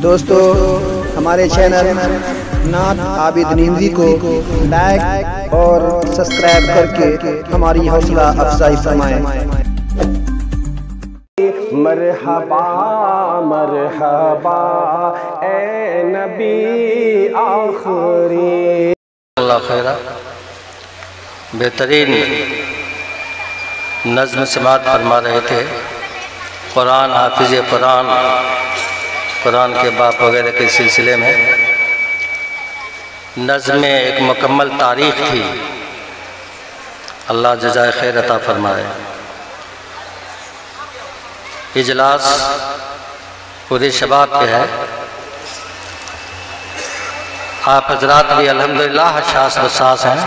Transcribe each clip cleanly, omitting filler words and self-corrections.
دوستو ہمارے چینل نعت عابد نیمزی کو لائک اور سبسکرائب کر کے ہماری حوصلہ افزائی فرمائیں۔ مرحبا مرحبا اے نبی آخری۔ اللہ خیرہ، بہترین نظم سماعت فرما رہے تھے۔ قرآن، حافظ قرآن، قرآن کے باپ وغیرہ کے سلسلے میں نظم میں ایک مکمل تاریخ تھی۔ اللہ جزائے خیر عطا فرمائے۔ اجلاس پورے شباب پہ ہے۔ آپ حضرات بھی الحمدللہ حساس بساس ہیں۔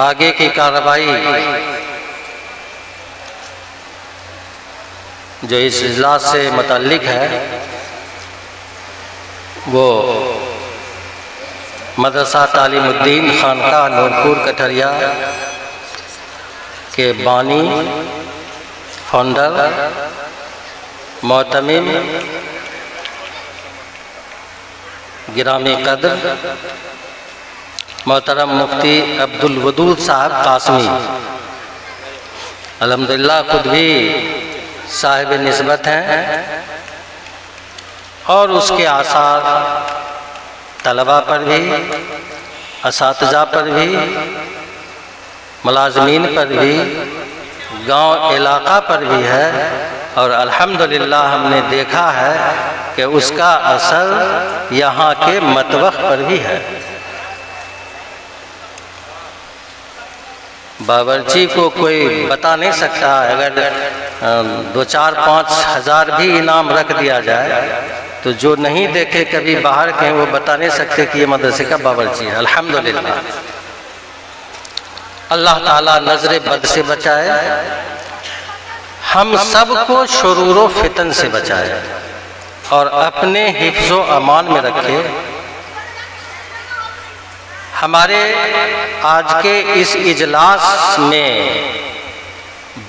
آگے کی کارروائی جو اس اجلاس سے متعلق ہے وہ مدرسہ تعلیم الدین خانقاہ نورپور کٹھریا کے بانی، فاؤنڈر، معتمم، گرامی قدر محترم مفتی عبدالودود صاحب قاسمی، الحمدللہ خود بھی صاحب نسبت ہیں، اور اس کے آثار طلباء پر بھی، اساتذہ پر بھی، ملازمین پر بھی، گاؤں علاقہ پر بھی ہے، اور الحمدللہ ہم نے دیکھا ہے کہ اس کا اثر یہاں کے مطبخ پر بھی ہے۔ باورچی کو کوئی بتا نہیں سکتا، اگر 2-4-5 ہزار بھی انعام رکھ دیا جائے تو جو نہیں دیکھے کبھی باہر کے وہ بتا نہیں سکتے کہ یہ مدرسے کا باورچی ہے۔ الحمدللہ اللہ تعالیٰ نظر بد سے بچائے، ہم سب کو شرور و فتن سے بچائے، اور اپنے حفظ و امان میں رکھے۔ ہمارے آج کے اس اجلاس میں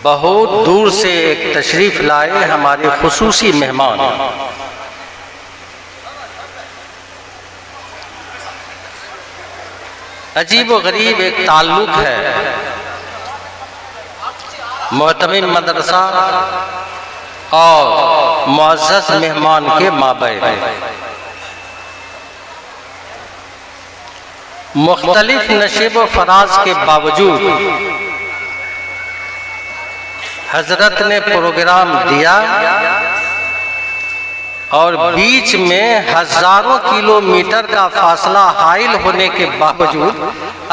بہت دور سے ایک تشریف لائے ہمارے خصوصی مہمان، عجیب و غریب ایک تعلق ہے معتمم مدرسہ اور معزز مہمان کے مابین۔ مختلف نشیب و فراز کے باوجود حضرت نے پروگرام دیا، اور بیچ میں ہزاروں کلومیٹر کا فاصلہ حائل ہونے کے باوجود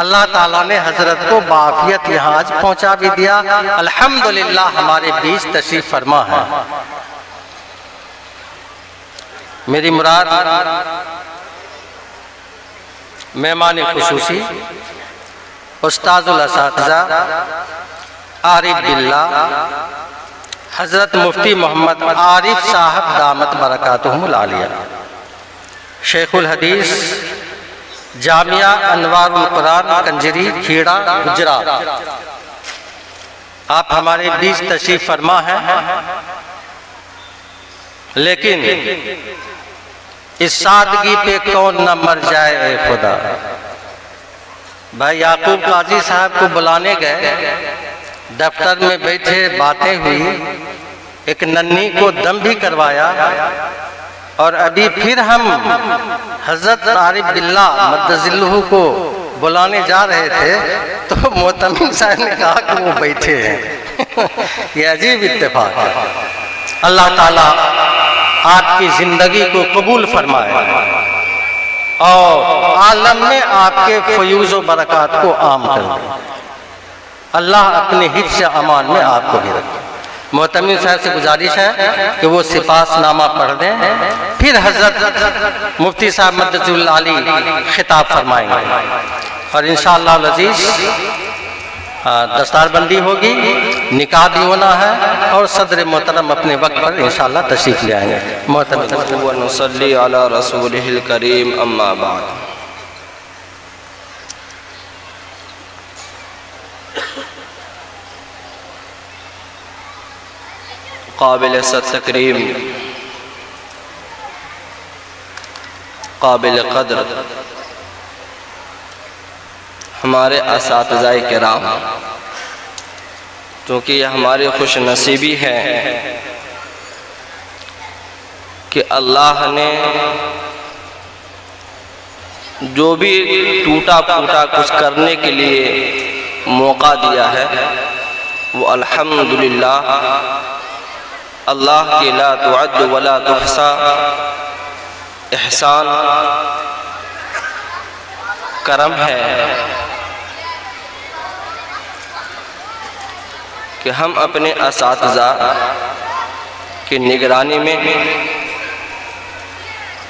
اللہ تعالیٰ نے حضرت کو بعافیت یہاں آج پہنچا بھی دیا۔ الحمدللہ ہمارے بیچ تشریف فرما ہے۔ میری مراد مہمان خصوصی استاذ الاساتذہ عارف باللہ حضرت مفتی محمد عارف صاحب دامت برکاتہم العالیہ، شیخ الحدیث جامعہ انوار القرآن کنجری کھیڑا گجرات، آپ ہمارے بیچ تشریف فرما ہیں۔ لیکن اس سادگی پہ کون نہ مر جائے اے خدا۔ بھائی یعقوب قاضی صاحب کو بلانے گئے، دفتر میں بیٹھے باتیں ہوئی، ایک ننھی کو دم بھی کروایا، اور ابھی پھر ہم حضرت عارف باللہ مدذلہ کو بلانے جا رہے تھے تو معتمم صاحب نے کہا کہ وہ بیٹھے ہیں۔ یہ عجیب اتفاق ہے۔ اللہ تعالیٰ آپ کی زندگی کو قبول فرمائے، اور عالم میں آپ کے فیوز و برکات کو عام کر دے۔ اللہ اپنے حفظ امان میں آپ کو بھی رکھے۔ معتمم صاحب سے گزارش ہے کہ وہ سپاس نامہ پڑھ دیں، پھر حضرت مفتی صاحب مدد العالی خطاب فرمائیں گے، اور انشاءاللہ العزیز دستار بندی ہوگی، نکاح بھی ہونا ہے، اور صدر محترم اپنے وقت پر انشاءاللہ تشریف لے آئیں گے۔ محترم ونصلی علی رسولہ الکریم، اما بعد۔ قابل تکریم، قابل قدر ہمارے اساتذہ کرام، کیونکہ یہ ہماری خوش نصیبی ہے کہ اللہ نے جو بھی ٹوٹا پھوٹا کچھ کرنے کے لیے موقع دیا ہے وہ الحمدللہ اللہ کی لا تعد ولا تحصى احسان کرم ہے کہ ہم اپنے اساتذہ کی نگرانی میں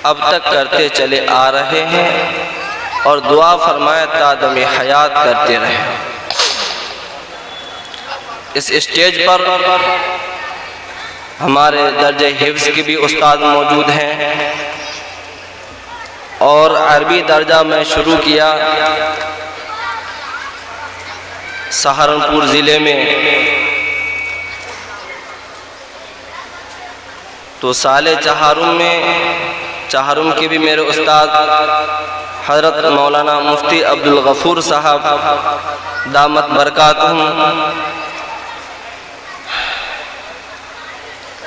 اب تک کرتے چلے آ رہے ہیں اور دعا فرمائے تا دم حیات کرتے رہیں۔ اس اسٹیج پر ہمارے درجہ حفظ کی بھی استاد موجود ہیں اور عربی درجہ میں شروع کیا سہارنپور ضلع میں، تو سال چہارم کے بھی میرے استاد حضرت مولانا مفتی عبدالغفور صاحب دامت برکاتہم،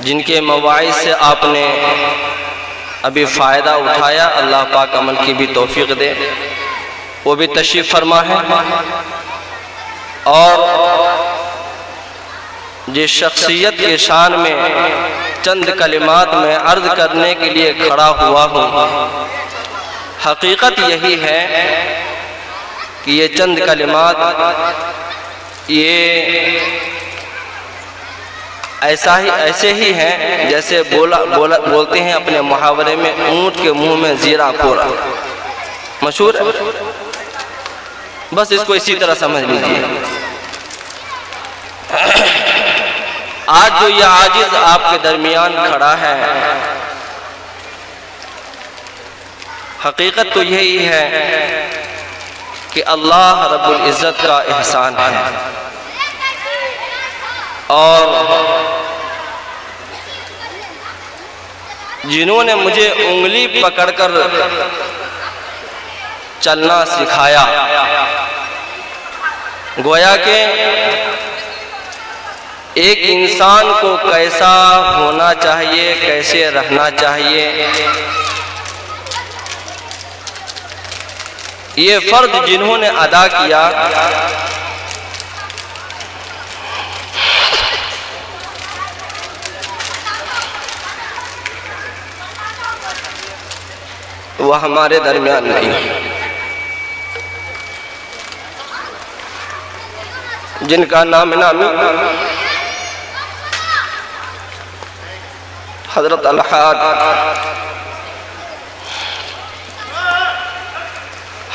جن کے مواعظ سے آپ نے ابھی فائدہ اٹھایا، اللہ پاک عمل کی بھی توفیق دے، وہ بھی تشریف فرما ہے۔ اور جس شخصیت کے شان میں چند کلمات میں عرض کرنے کے لیے کھڑا ہوا ہوں، حقیقت یہی ہے کہ یہ چند کلمات یہ ایسے ہی ہیں جیسے بولتے ہیں اپنے محاورے میں اونٹ کے منہ میں زیرہ کھورا، مشہور ہے، بس اس کو اسی طرح سمجھ لیجیے۔ آج جو یہ عاجز آپ کے درمیان کھڑا ہے، حقیقت تو یہی ہے کہ اللہ رب العزت کا احسان ہے، اور جنہوں نے مجھے انگلی پکڑ کر چلنا سکھایا، گویا کہ ایک انسان کو کیسا ہونا چاہیے، کیسے رہنا چاہیے، یہ فرض جنہوں نے ادا کیا، وہ ہمارے درمیان نہیں، جن کا نام نامی حضرت الحاج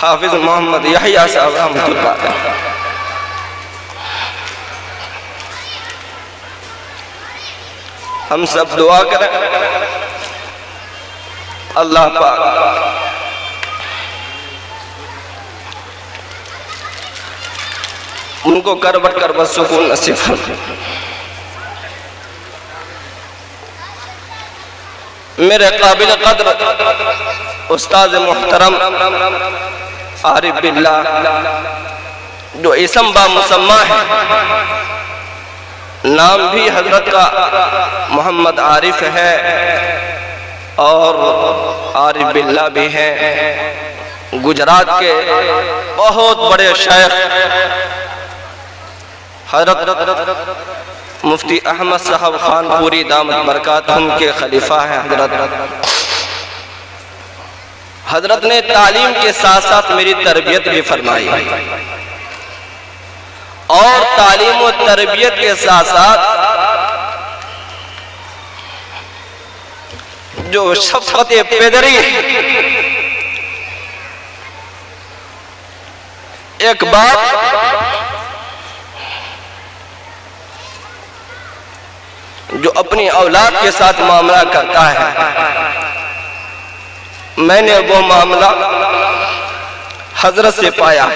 حافظ محمد یحییٰ صاحب رحمۃ اللہ علیہ، ہم سب دعا کریں اللہ پاک ان کو کربٹ کربت سکون نصیب فرمائے۔ میرے قابل قدر استاد محترم عارف باللہ، جو اسم با مسمہ ہے، نام بھی حضرت کا محمد عارف ہے اور عارف باللہ بھی ہیں، گجرات کے بہت بڑے شیخ حضرت مفتی احمد صاحب خان پوری دامت برکاتہم کے خلیفہ ہیں۔ حضرت نے تعلیم کے ساتھ ساتھ میری تربیت بھی فرمائی، اور تعلیم و تربیت کے ساتھ ساتھ جو شفقت پدری، ایک بات جو اپنی اولاد کے ساتھ معاملہ کرتا ہے، میں نے وہ معاملہ حضرت سے پایا۔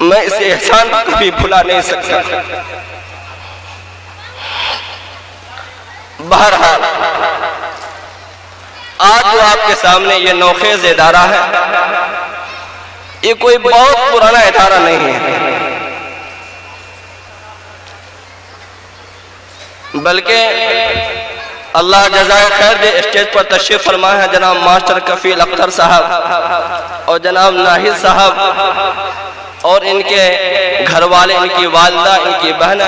میں اس احسان کو کبھی بھلا نہیں سکتا۔ بہرحال آج جو آپ کے سامنے یہ نوخیز ادارہ ہے، یہ کوئی بہت پرانا ادارہ نہیں ہے، بلکہ اللہ جزائے خیر دے، اسٹیج پر تشریف فرما ہے جناب ماسٹر کفیل اختر صاحب اور جناب ناہید صاحب اور ان کے گھر والے، ان کی والدہ، ان کی بہن،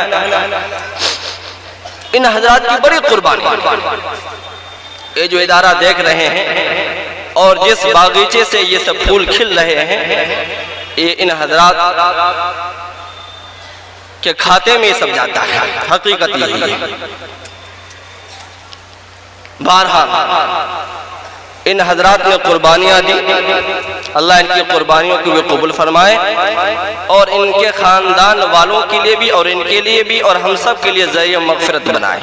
ان حضرات کی بڑی قربانی۔ یہ جو ادارہ دیکھ رہے ہیں اور جس باغیچے سے یہ سب پھول کھل رہے ہیں، یہ ان حضرات کے کھاتے میں یہ سب جاتا ہے، حقیقت یہی ہے۔ بہرحال ان حضرات نے قربانیاں دی، اللہ ان کی قربانیوں کو بھی قبول فرمائے اور ان کے خاندان والوں کے لیے بھی اور ان کے لیے بھی اور ہم سب کے لیے ذریعہ مغفرت بنائے،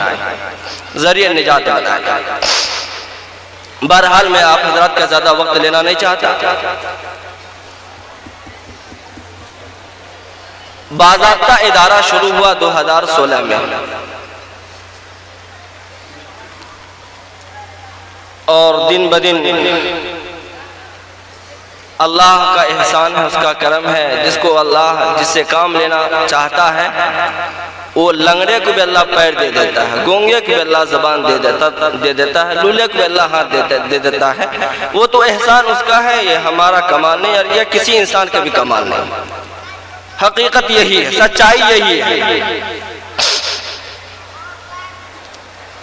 ذریعہ نجات بنائے۔ بہرحال میں آپ حضرات کا زیادہ وقت لینا نہیں چاہتا۔ باضابطہ ادارہ شروع ہوا 2016 میں، اور دن بدن اللہ کا احسان ہے، اس کا کرم ہے، جس کو اللہ جس سے کام لینا چاہتا ہے وہ لنگڑے کو بھی اللہ پیر دے دیتا ہے، گونگے کو بھی اللہ زبان دے دیتا ہے، لولے کو بھی اللہ ہاتھ دے دیتا ہے۔ وہ تو احسان اس کا ہے، یہ ہمارا کمال نہیں اور یہ کسی انسان کا بھی کمال نہیں۔ حقیقت یہی ہے، سچائی یہی ہے۔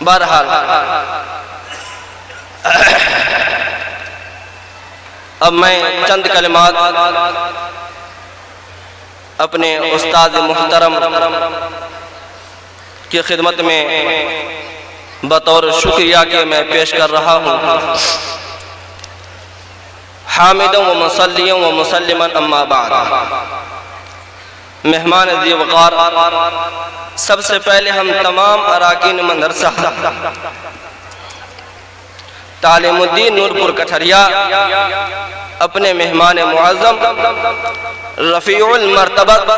بہرحال اب میں چند کلمات اپنے استاد محترم کی خدمت میں بطور شکریہ کے میں پیش کر رہا ہوں۔ حامداً و مصلیاً و مسلماً اما بعد، مہمان ذی وقار، سب سے پہلے ہم تمام اراکین مدرسہ تعلیم الدین نورپور کٹھریا اپنے مہمان معظم رفیع المرتبت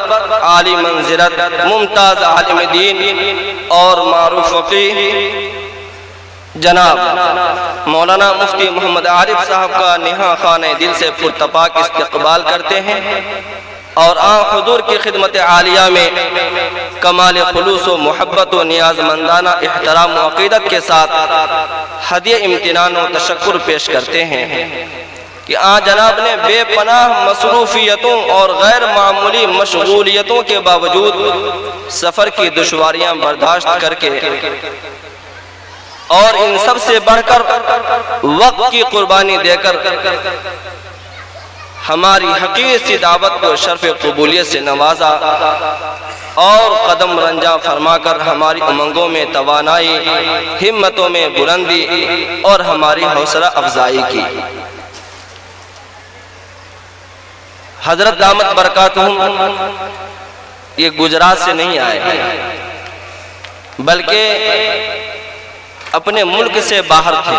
عالی منزلت ممتاز عالم دین اور معروف فقیہ جناب مولانا مفتی محمد عارف صاحب کا نہا خانہ دل سے پرتپاک استقبال کرتے ہیں اور آن حضور کی خدمت عالیہ میں کمال خلوص و محبت و نیاز مندانہ احترام و عقیدت کے ساتھ ہدیہ امتنان و تشکر پیش کرتے ہیں کہ آن جناب نے بے پناہ مصروفیتوں اور غیر معمولی مشغولیتوں کے باوجود سفر کی دشواریاں برداشت کر کے اور ان سب سے بڑھ کر وقت کی قربانی دے کر ہماری حقیر سی دعوت کو شرف قبولیت سے نوازا اور قدم رنجا فرما کر ہماری امنگوں میں توانائی، ہمتوں میں بلندی اور ہماری حوصلہ افزائی کی۔ حضرت دامت برکاتہم یہ گجرات سے نہیں آئے بلکہ اپنے ملک سے باہر تھے،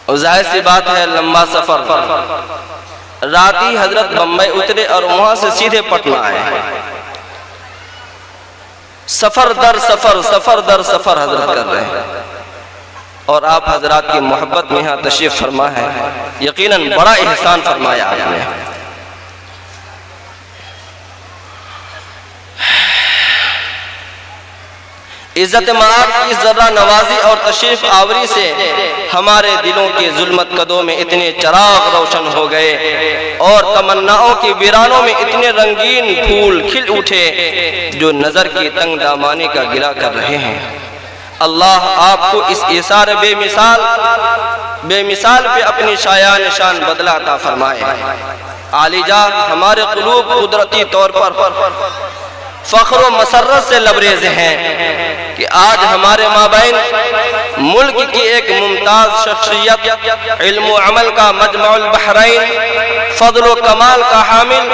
اور ظاہر سی بات ہے لمبا سفر، رات ہی حضرت بمبئی اترے اور وہاں سے سیدھے پٹنہ آئے۔ سفر در سفر، سفر در سفر حضرت کر رہے ہیں اور آپ حضرات کی محبت میں یہاں تشریف فرما ہے، یقیناً بڑا احسان فرمایا آپ نے۔ عزت معاد کی ذرہ نوازی اور تشریف آوری سے ہمارے دلوں کی ظلمت قدوں میں اتنے چراغ روشن ہو گئے اور تمناؤں کی ویرانوں میں اتنے رنگین پھول کھل اٹھے جو نظر کی تنگ دامانی کا گلہ کر رہے ہیں۔ اللہ آپ کو اس ایثار بے مثال پہ اپنی شایان نشان بدلہ عطا فرمائے۔ عالی جاہ ہمارے قلوب قدرتی طور پر فخر و مسرت سے لبریز ہیں کہ آج ہمارے مابین ملک کی ایک ممتاز شخصیت، علم و عمل کا مجمع البحرین، فضل و کمال کا حامل،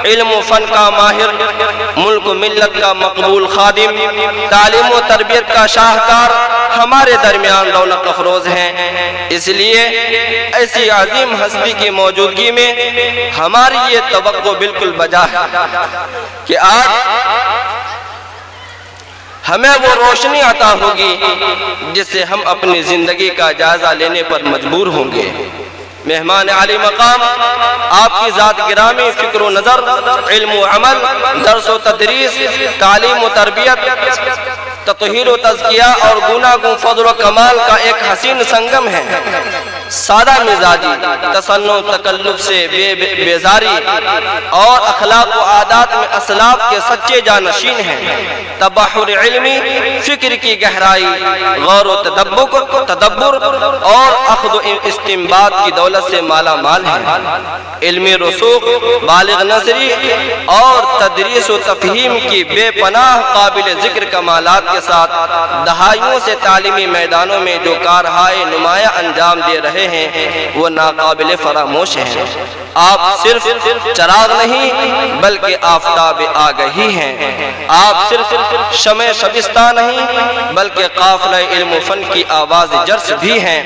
علم و فن کا ماہر، ملک و ملت کا مقبول خادم، تعلیم و تربیت کا شاہکار ہمارے درمیان رونق افروز ہیں۔ اس لیے ایسی عظیم ہستی کی موجودگی میں ہماری یہ توقع بالکل بجا ہے کہ آج ہمیں وہ روشنی عطا ہوگی جس سے ہم اپنی زندگی کا جائزہ لینے پر مجبور ہوں گے۔ مہمان عالی مقام، آپ کی ذات گرامی، فکر و نظر، علم و عمل، درس و تدریس، تعلیم و تربیت، تطہیر و تزکیہ اور گوناگون فضل و کمال کا ایک حسین سنگم ہے۔ سادہ مزاجی، تصنع تکلف سے بیزاری اور اخلاق و عادات میں اسلاف کے سچے جانشین ہیں۔ تبحر علمی، فکر کی گہرائی، غور و تدبر اور اخذ و استنباط کی دولت سے مالا مال ہیں۔ علمی رسوخ، بالغ نظری اور تدریس و تفہیم کی بے پناہ قابل ذکر کمالات کے ساتھ دہائیوں سے تعلیمی میدانوں میں جو کارہائے نمایاں انجام دے رہے ہیں وہ ناقابل فراموش ہیں۔ آپ صرف چراغ نہیں بلکہ آفتاب آگہی ہیں۔ آپ صرف شمع شبستہ نہیں بلکہ قافلہ علم و فن کی آواز جرس بھی ہیں۔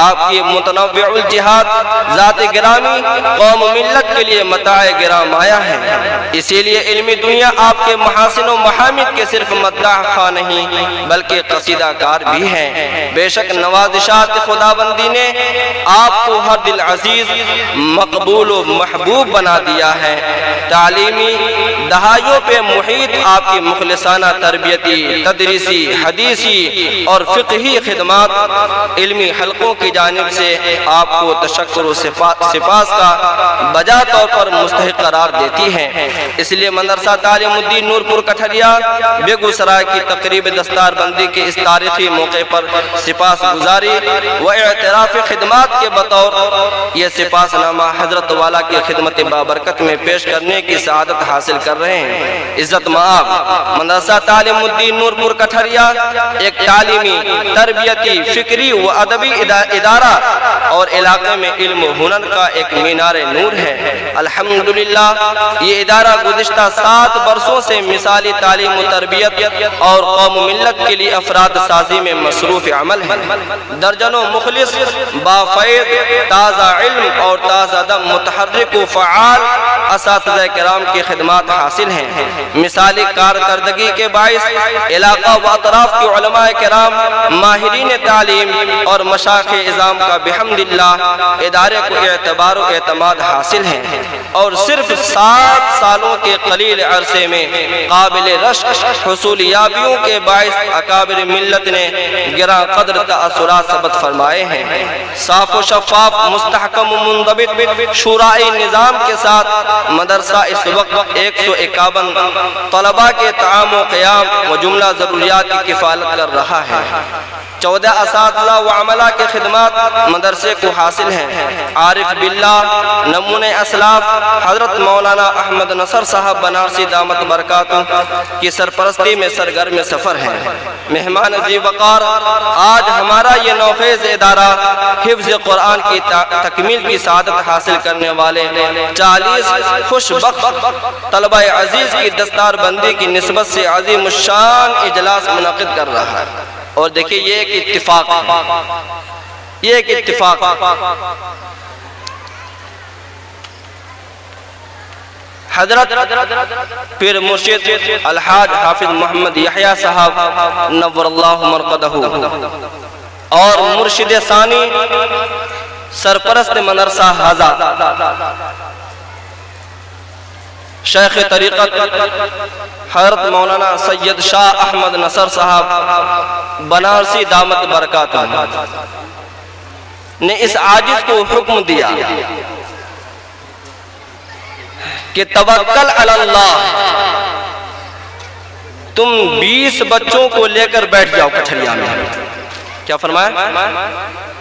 آپ کی متنوع الجہاد ذات گرامی قوم و ملت کے لیے متاع گرام آیا ہے۔ اسی لیے علمی دنیا آپ کے محاسن و محامد کے صرف مداح خواہ نہیں بلکہ قصیدہ کار بھی ہیں۔ بے شک نوازشات خداوندی نے آپ کو ہر دل عزیز، مقبول و محبوب بنا دیا ہے۔ تعلیمی دہائیوں پہ محیط آپ کی مخلصانہ تربیتی، تدریسی، حدیثی اور فقہی خدمات علمی حلقوں کی جانب سے آپ کو تشکر و سپاس کا بجا طور پر مستحق قرار دیتی ہیں۔ اس لیے مدرسہ تعلیم الدین نورپور کٹھریا بیگو سرائے کی تقریب دستار بندی کے اس تاریخی موقع پر سپاس گزاری و اعتراف خدمات کے بطور یہ سپاس نامہ حضرت والا کی خدمت بابرکت میں پیش کرنے کی سعادت حاصل کر رہے ہیں۔ عزت مآب مدرسہ تعلیم الدین نورپور کٹھریا ایک تعلیمی، تربیتی، فکری و ادبی ادارہ اور علاقے میں علم و ہنر کا ایک مینار نور ہے۔ الحمدللہ یہ ادارہ گزشتہ 7 برسوں سے مثالی تعلیم و تربیت اور قوم و ملت کے لیے افراد سازی میں مصروف عمل ہے۔ درجنوں مخلص، بافیض، تازہ علم اور تازہ دم، متحرک و فعال اساتذہ کرام کی خدمات حاصل ہیں۔ مثالی کارکردگی کے باعث علاقہ و اطراف کے علماء کرام، ماہرین تعلیم اور مشائخ اعظام کا بحمدللہ ادارے کو اعتبار و اعتماد حاصل ہے اور صرف 7 سالوں کے قلیل عرصے میں قابل رشک حصولیابیوں کے باعث اکابر ملت نے گراں قدر تأثرات ثبت فرمائے ہیں۔ صاف و شفاف، مستحکم و منضبط شورائی نظام کے ساتھ مدرسہ اس وقت 151 طلباء کے تعام و قیام و جملہ ضروریات کی کفالت کر رہا ہے۔ 14 اساتذہ و عملہ کے خدمات مدرسے کو حاصل ہیں۔ عارف باللہ نمونہ اسلاف حضرت مولانا احمد نصر صاحب بنارسی دامت برکاتہ کی سرپرستی میں سرگرم سفر ہیں۔ مہمان ذی وقار، آج ہمارا یہ نوخیز ادارہ حفظ قرآن کی تکمیل کی سعادت حاصل کرنے والے 40 خوش بخت طلبہ عزیز کی دستار بندی کی نسبت سے عظیم الشان اجلاس منعقد کر رہا ہے۔ اور دیکھیں یہ ایک اتفاق ہے، یہ ایک اتفاق ہے۔ حضرت پیر مرشد الحاج حافظ محمد یحییٰ صاحب نور اللہ مرقدہ اور مرشد ثانی سرپرست مدرسہ حضا شیخ طریقت حضرت مولانا سید شاہ احمد نصر صاحب بنارسی دامت برکاتہ نے اس عاجز کو حکم دیا کہ توکل علی اللہ، تم 20 بچوں کو لے کر بیٹھ جاؤ کٹھریا میں۔ کیا فرمایا؟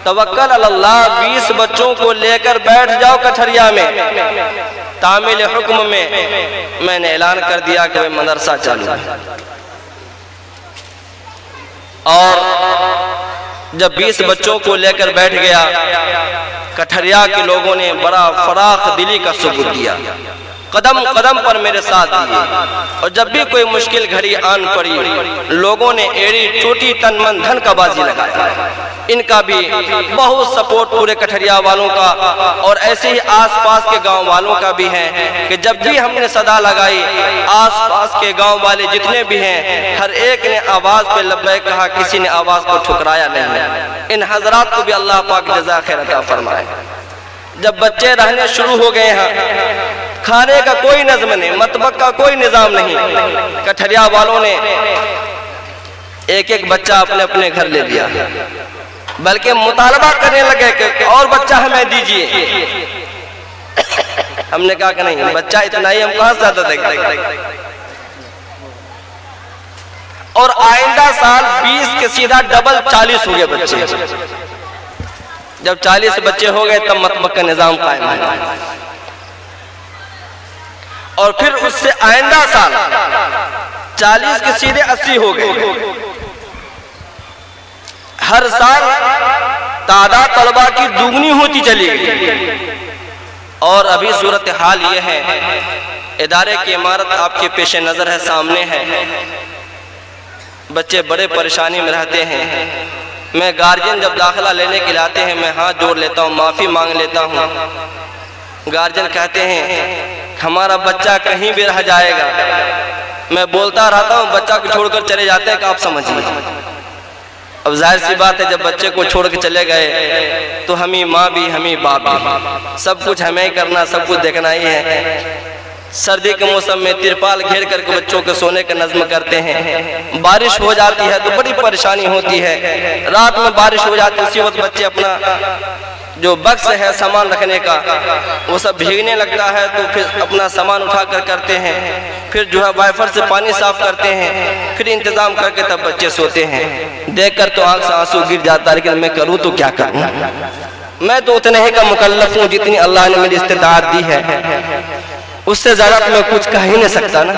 توکل علی اللہ، 20 بچوں کو لے کر بیٹھ جاؤ کٹھریا میں۔ تعمیل حکم میں نے اعلان کر دیا کہ وہ مدرسہ چالو ہے، اور جب 20 بچوں کو لے کر بیٹھ گیا کٹھریا کے لوگوں نے بڑا فراخ دلی کا ثبوت دیا، قدم قدم پر میرے ساتھ دیے، اور جب بھی کوئی مشکل گھڑی آن پڑی لوگوں نے ایڑی ٹوٹی تن من دھن کا بازی لگایا۔ ان کا بھی بہت سپورٹ پورے کٹھریا والوں کا اور ایسے ہی آس پاس کے گاؤں والوں کا بھی ہے کہ جب بھی ہم نے صدا لگائی آس پاس کے گاؤں والے جتنے بھی ہیں ہر ایک نے آواز پہ لبیک کہا، کسی نے آواز کو ٹھکرایا نہیں۔ ان حضرات کو بھی اللہ پاک جزا خیر عطا فرمائے۔ جب بچے رہنے شروع ہو گئے ہیں، کھانے کا کوئی نظم نہیں، مطبخ کا کوئی نظام نہیں، کٹھریا والوں نے ایک ایک بچہ اپنے اپنے گھر لے لیا، بلکہ مطالبہ کرنے لگے کہ اور بچہ ہمیں دیجئے۔ ہم نے کہا کہ نہیں، بچہ اتنا ہی ہم کہاں سے زیادہ دیں گے، اور آئندہ سال 20 کے سیدھا ڈبل 40 ہو گئے بچے۔ جب 40 بچے ہو گئے تب مطبخ کا نظام قائم ہے، اور پھر اس سے آئندہ سال 40 کے سیدھے 80 ہو گئے۔ ہر سال تعداد طلبہ کی دوگنی ہوتی چلی گئی، اور ابھی صورتحال یہ ہے، ادارے کی عمارت آپ کے پیش نظر ہے، سامنے ہے، بچے بڑے پریشانی میں رہتے ہیں۔ میں گارجین جب داخلہ لینے کے لیے آتے ہیں میں ہاتھ جوڑ لیتا ہوں، معافی مانگ لیتا ہوں۔ گارجین کہتے ہیں ہمارا بچہ کہیں بھی رہ جائے گا، میں بولتا رہتا ہوں بچہ کو چھوڑ کر چلے جاتے ہیں کہ آپ سمجھیے۔ اب ظاہر سی بات ہے جب بچے کو چھوڑ کے چلے گئے تو ہمیں ماں بھی ہمیں باپ بھی، سب کچھ ہمیں کرنا، سب کچھ دیکھنا ہی ہے۔ سردی کے موسم میں ترپال گھیر کر کے بچوں کے سونے کا نظم کرتے ہیں، بارش ہو جاتی ہے تو بڑی پریشانی ہوتی ہے، رات میں بارش ہو جاتی ہے، اسی وقت بچے اپنا جو بکس ہے سامان رکھنے کا وہ سب بھیگنے لگتا ہے تو پھر اپنا سامان اٹھا کر کرتے ہیں، پھر جو ہے وائفر سے پانی صاف کرتے ہیں، پھر انتظام کر کے تب بچے سوتے ہیں۔ دیکھ کر تو آنکھ سے آنسو گر جاتا ہے، لیکن میں کروں تو کیا کروں، میں تو اتنے ہی کا مکلف ہوں جتنی اللہ نے مجھے استطاعت دی ہے، اس سے زیادہ تو میں کچھ کہہ ہی نہیں سکتا نا۔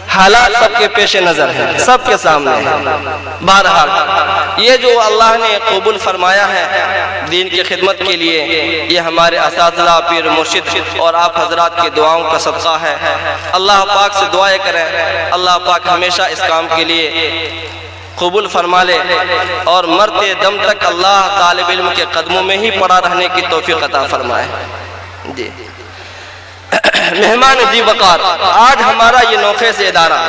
حالات سب کے پیش نظر ہیں، سب کے سامنے ہیں۔ بہرحال یہ جو اللہ نے قبول فرمایا ہے دین کی خدمت کے لیے، یہ ہمارے اساتذہ، پیر مرشد اور آپ حضرات کی دعاؤں کا صدقہ ہے۔ اللہ پاک سے دعائیں کریں اللہ پاک ہمیشہ اس کام کے لیے قبول فرما لے، اور مرتے دم تک اللہ طالب علم کے قدموں میں ہی پڑا رہنے کی توفیق عطا فرمائے۔ جی مہمان ذی وقار، آج ہمارا یہ نوخے سے ادارہ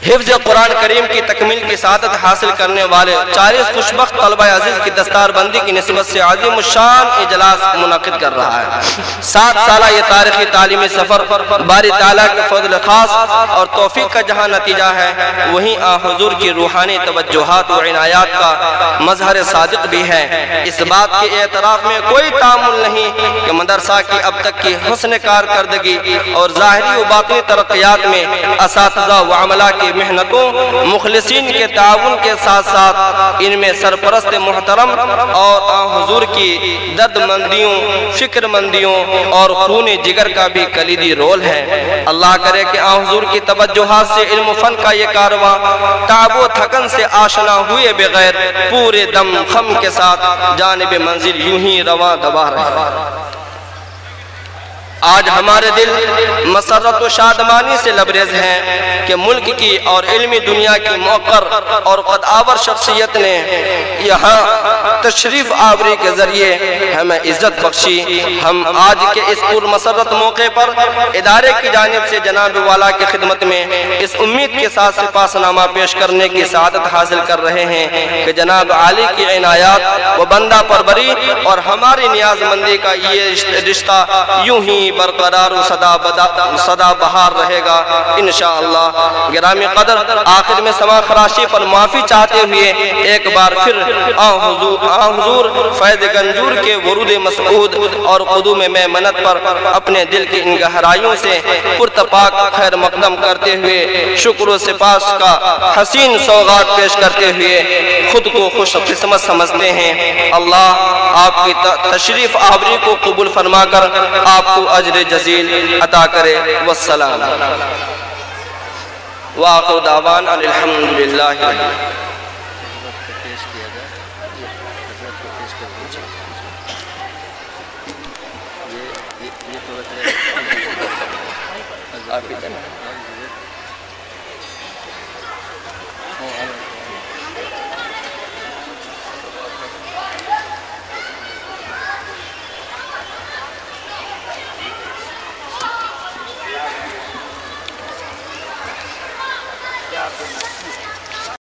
حفظ قرآن کریم کی تکمیل کی سعادت حاصل کرنے والے 40 خوشبخت طلبہ عزیز کی دستار بندی کی نسبت سے عظیم الشان اجلاس منعقد کر رہا ہے۔ 7 سالہ یہ تاریخی تعلیمی سفر باری تعالیٰ کے فضل خاص اور توفیق کا جہاں نتیجہ ہے، وہیں حضور کی روحانی توجہات و عنایات کا مظہر صادق بھی ہے۔ اس بات کے اعتراف میں کوئی تعامل نہیں کہ مدرسہ کی اب تک کی حسن کارکردگی اور ظاہری و باطنی ترقیات میں اساتذہ و عملہ کی محنتوں، مخلصین کے تعاون کے ساتھ ساتھ ان میں سرپرست محترم اور حضور کی درد مندیوں، فکر مندیوں اور خون جگر کا بھی کلیدی رول ہے۔ اللہ کرے کہ حضور کی توجہات سے علم و فن کا یہ کارواں تعب و تھکن سے آشنا ہوئے بغیر پورے دم خم کے ساتھ جانب منزل یوں ہی رواں دوا رہے۔ آج ہمارے دل مسرت و شادمانی سے لبریز ہیں کہ ملک کی اور علمی دنیا کی موقر اور قدآور شخصیت نے یہاں تشریف آوری کے ذریعے ہمیں عزت بخشی۔ ہم آج کے اس پر مسرت موقع پر ادارے کی جانب سے جناب والا کی خدمت میں اس امید کے ساتھ سپاس نامہ پیش کرنے کی سعادت حاصل کر رہے ہیں کہ جناب عالی کی عنایات و بندہ پروری اور ہماری نیاز مندی کا یہ رشتہ یوں ہی برقرار و صدا بہار رہے گا انشاءاللہ۔ گرامی قدر، آخر میں سما خراشی پر معافی چاہتے ہوئے ایک بار پھر حضور فیض گنجور کے ورود مسعود اور قدوم میمنت پر اپنے دل کی ان گہرائیوں سے پرتپاک خیر مقدم کرتے ہوئے شکر و سپاس کا حسین سوغات پیش کرتے ہوئے خود کو خوش قسمت سمجھتے ہیں۔ اللہ آپ کی تشریف آوری کو قبول فرما کر آپ کو اجر جزیل عطا کرے۔ والسلام وآخر دعوان الحمدللہ۔ آپ